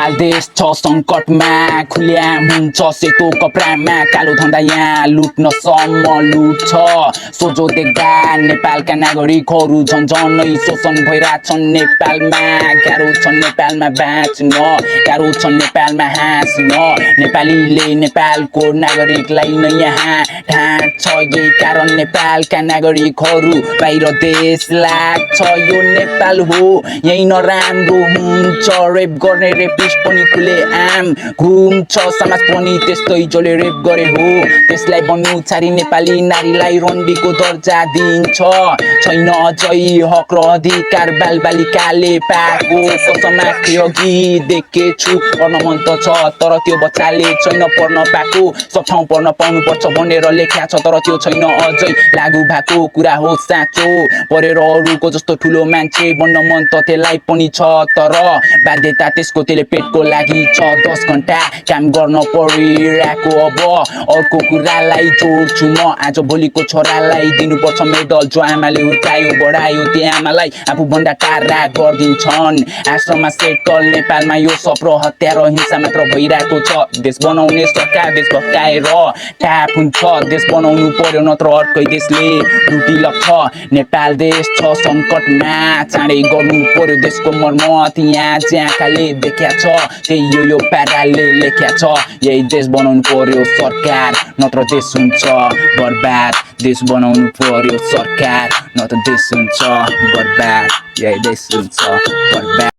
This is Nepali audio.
नेपाल देश छ सङ्कटमा खुल्याम हुन्छ सेतो कपडामा कालो धन्दा यहाँ लुट्नसम्म लुट छ सोझो देख्दा नेपालका नागरिकहरू झन् झनै शोषण भइरहेछन् नेपालमा गाह्रो छ नेपालमा बाँच्न गाह्रो छ नेपालमा हाँस्न नेपालीले नेपालको नागरिकलाई नै यहाँ ढाँट्छ यही कारण नेपालका नागरिकहरू बाहिर देश लाग्छ यो नेपाल हो यही नराम्रो हुन्छ रेप गर्ने रेपिस्ट पनि खुले आम घुम्छ समाज पनि त्यस्तै जसले रेप गरे हो त्यसलाई बन्नु छाडी नेपाली नारीलाई रन्डीको दर्जा दिन्छ छैन अझै हक र अधिकार बालबालिकाले पाएको कसमाथि अघि देखेछु पढ्न मन त छ तर त्यो बच्चाले छैन पढ्न पाएको सब ठाउँ पढ्न पाउनुपर्छ भनेर लेख्या छ तर त्यो छैन अझै लागू भएको कुरा हो साँचो पढेर अरूको जस्तो ठुलो मान्छे बन्न मन त त्यसलाई पनि छ तर बाध्यता त्यसको त्यसले पेटको लागि छ 10 घण्टा काम गर्न परिरहेको अब अर्को कुरालाई जोड्छु म आज भोलिको छोरालाई दिनुपर्छ मेडल जो आमाले हुर्कायो बढायो त्यो आमालाई आफूभन्दा टाढा गरिदिन्छन् आश्रममा सेटल नेपालमा यो सब र हत्या र हिंसा मात्र भइरहेको छ देश बनाउने सरकार देश भत्काएर ट्याप हुन्छ देश बनाउनु पर्यो नत्र अर्कै देशले लुटी लग्छ नेपाल देश छ सङ्कटमा चाँडै गर्नु पर्यो देशको मर्म यहाँ ज्याकाले देख्या छ त्यही यो प्याराले लेख्या छ यही देश बनाउनु पर्यो सरकार नत्र देश हुन्छ बर्बाद देश बनाउनु पर्यो सरकार नत्र देश हुन्छ बर्बाद यही देश हुन्छ बर्बाद